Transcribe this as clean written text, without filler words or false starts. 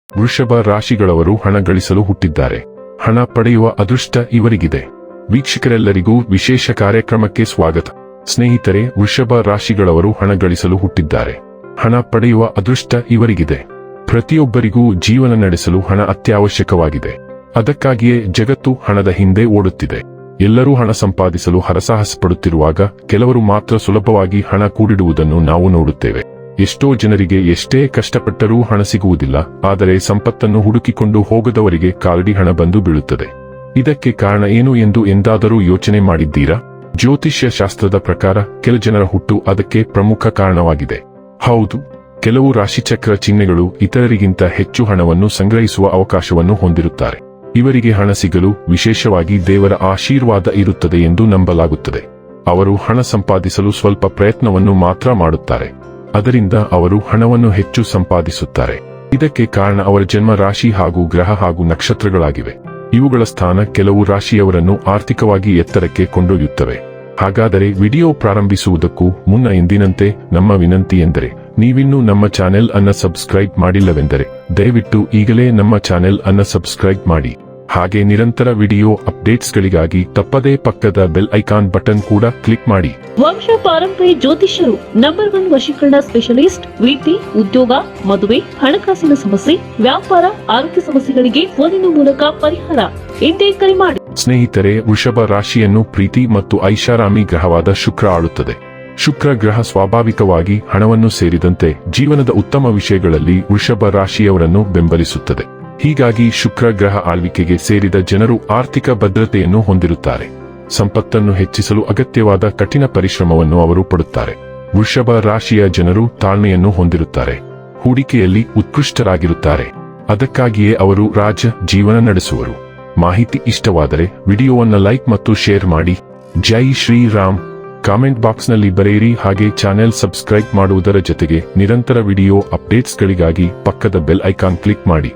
ವೃಷಭ ರಾಶಿಗಳವರು ಹಣ ಗಳಿಸಲು ಹುಟ್ಟಿದ್ದಾರೆ. ಹಣ ಪಡೆಯುವ ಅದೃಷ್ಟ ಇವರಿಗಿದೆ. ವೀಕ್ಷಕರೆಲ್ಲರಿಗೂ ವಿಶೇಷ ಕಾರ್ಯಕ್ರಮಕ್ಕೆ ಸ್ವಾಗತ. ಸ್ನೇಹಿತರೆ, ವೃಷಭ ರಾಶಿಗಳವರು ಹಣ ಗಳಿಸಲು ಹುಟ್ಟಿದ್ದಾರೆ. ಹಣ ಪಡೆಯುವ ಅದೃಷ್ಟ ಇವರಿಗಿದೆ. ಪ್ರತಿಯೊಬ್ಬರಿಗೂ ಜೀವನ ನಡೆಸಲು ಹಣ ಅತ್ಯವಶ್ಯಕವಾಗಿದೆ. ಅದಕ್ಕಾಗಿಯೇ ಜಗತ್ತು ಹಣದ ಹಿಂದೆ ಓಡುತ್ತಿದೆ. ಎಲ್ಲರೂ ಹಣ ಸಂಪಾದಿಸಲು ಹರಸಾಹಸ ಪಡುತ್ತಿರುವಾಗ ಕೆಲವರು ಮಾತ್ರ ಸುಲಭವಾಗಿ ಹಣ ಕೂಡಿಡುವುದನ್ನು ನಾವು ನೋಡುತ್ತೇವೆ. ಎಷ್ಟೋ ಜನರಿಗೆ ಎಷ್ಟೇ ಕಷ್ಟಪಟ್ಟರೂ ಹಣ ಸಿಗುವುದಿಲ್ಲ. ಆದರೆ ಸಂಪತ್ತನ್ನು ಹುಡುಕಿಕೊಂಡು ಹೋಗದವರಿಗೆ ಕಾಲಡಿ ಹಣ ಬಂದು ಬೀಳುತ್ತದೆ. ಇದಕ್ಕೆ ಕಾರಣ ಏನು ಎಂದು ಎಂದಾದರೂ ಯೋಚನೆ ಮಾಡಿದ್ದೀರಾ? ಜ್ಯೋತಿಷ್ಯ ಶಾಸ್ತ್ರದ ಪ್ರಕಾರ ಕೆಲ ಜನರ ಹುಟ್ಟು ಅದಕ್ಕೆ ಪ್ರಮುಖ ಕಾರಣವಾಗಿದೆ. ಹೌದು, ಕೆಲವು ರಾಶಿಚಕ್ರ ಚಿಹ್ನೆಗಳು ಇತರರಿಗಿಂತ ಹೆಚ್ಚು ಹಣವನ್ನು ಸಂಗ್ರಹಿಸುವ ಅವಕಾಶವನ್ನು ಹೊಂದಿರುತ್ತಾರೆ. ಇವರಿಗೆ ಹಣ ಸಿಗಲು ವಿಶೇಷವಾಗಿ ದೇವರ ಆಶೀರ್ವಾದ ಇರುತ್ತದೆ ಎಂದು ನಂಬಲಾಗುತ್ತದೆ. ಅವರು ಹಣ ಸಂಪಾದಿಸಲು ಸ್ವಲ್ಪ ಪ್ರಯತ್ನವನ್ನು ಮಾತ್ರ ಮಾಡುತ್ತಾರೆ. ಅದರಿಂದ ಅವರು ಹಣವನ್ನು ಹೆಚ್ಚು ಸಂಪಾದಿಸುತ್ತಾರೆ. ಇದಕ್ಕೆ ಕಾರಣ ಅವರ ಜನ್ಮ ರಾಶಿ ಹಾಗೂ ಗ್ರಹ ಹಾಗೂ ನಕ್ಷತ್ರಗಳಾಗಿವೆ. ಇವುಗಳ ಸ್ಥಾನ ಕೆಲವು ರಾಶಿಯವರನ್ನು ಆರ್ಥಿಕವಾಗಿ ಎತ್ತರಕ್ಕೆ ಕೊಂಡೊಯ್ಯುತ್ತವೆ. ಹಾಗಾದರೆ ವಿಡಿಯೋ ಪ್ರಾರಂಭಿಸುವುದಕ್ಕೂ ಮುನ್ನ ಎಂದಿನಂತೆ ನಮ್ಮ ವಿನಂತಿ ಎಂದರೆ, ನೀವಿನ್ನೂ ನಮ್ಮ ಚಾನೆಲ್ ಅನ್ನು ಸಬ್ಸ್ಕ್ರೈಬ್ ಮಾಡಿಲ್ಲವೆಂದರೆ ದಯವಿಟ್ಟು ಈಗಲೇ ನಮ್ಮ ಚಾನೆಲ್ ಅನ್ನು ಸಬ್ಸ್ಕ್ರೈಬ್ ಮಾಡಿ. ಹಾಗೆ ನಿರಂತರ ವಿಡಿಯೋ ಅಪ್ಡೇಟ್ಸ್ಗಳಿಗಾಗಿ ತಪ್ಪದೇ ಪಕ್ಕದ ಬೆಲ್ ಐಕಾನ್ ಬಟನ್ ಕೂಡ ಕ್ಲಿಕ್ ಮಾಡಿ. ವಂಶ ಪಾರಂಪರ್ಯ ಜ್ಯೋತಿಷ್ಯರು ನಂಬರ್ 1 ವಶೀಕರಣ ಸ್ಪೆಷಲಿಸ್ಟ್. ವೃತ್ತಿ, ಉದ್ಯೋಗ, ಮದುವೆ, ಹಣಕಾಸಿನ ಸಮಸ್ಯೆ, ವ್ಯಾಪಾರ, ಆರೋಗ್ಯ ಸಮಸ್ಯೆಗಳಿಗೆ ಫೋನಿನ ಮೂಲಕ ಪರಿಹಾರ. ಇಂದೇ ಕರೆ ಮಾಡಿ. ಸ್ನೇಹಿತರೆ, ವೃಷಭ ರಾಶಿಯನ್ನು ಪ್ರೀತಿ ಮತ್ತು ಐಷಾರಾಮಿ ಗ್ರಹವಾದ ಶುಕ್ರ ಆಳುತ್ತದೆ. ಶುಕ್ರ ಗ್ರಹ ಸ್ವಾಭಾವಿಕವಾಗಿ ಹಣವನ್ನು ಸೇರಿದಂತೆ ಜೀವನದ ಉತ್ತಮ ವಿಷಯಗಳಲ್ಲಿ ವೃಷಭ ರಾಶಿಯವರನ್ನು ಬೆಂಬಲಿಸುತ್ತದೆ. ಹೀಗಾಗಿ ಶುಕ್ರ ಗ್ರಹ ಆಳ್ವಿಕೆಗೆ ಸೇರಿದ ಜನರು ಆರ್ಥಿಕ ಭದ್ರತೆಯನ್ನು ಹೊಂದಿರುತ್ತಾರೆ. ಸಂಪತ್ತನ್ನು ಹೆಚ್ಚಿಸಲು ಅಗತ್ಯವಾದ ಕಠಿಣ ಪರಿಶ್ರಮವನ್ನು ಅವರು ಪಡುತ್ತಾರೆ. ವೃಷಭ ರಾಶಿಯ ಜನರು ತಾಳ್ಮೆಯನ್ನು ಹೊಂದಿರುತ್ತಾರೆ. ಹೂಡಿಕೆಯಲ್ಲಿ ಉತ್ಕೃಷ್ಟರಾಗಿರುತ್ತಾರೆ. ಅದಕ್ಕಾಗಿಯೇ ಅವರು ರಾಜ ಜೀವನ ನಡೆಸುವರು. ಮಾಹಿತಿ ಇಷ್ಟವಾದರೆ ವಿಡಿಯೋವನ್ನು ಲೈಕ್ ಮತ್ತು ಶೇರ್ ಮಾಡಿ. ಜೈ ಶ್ರೀರಾಮ್. ಕಾಮೆಂಟ್ ಬಾಕ್ಸ್ನಲ್ಲಿ ಬರೆಯಿರಿ. ಹಾಗೆ ಚಾನೆಲ್ ಸಬ್ಸ್ಕ್ರೈಬ್ ಮಾಡುವುದರ ಜೊತೆಗೆ ನಿರಂತರ ವಿಡಿಯೋ ಅಪ್ಡೇಟ್ಸ್ಗಳಿಗಾಗಿ ಪಕ್ಕದ ಬೆಲ್ ಐಕಾನ್ ಕ್ಲಿಕ್ ಮಾಡಿ.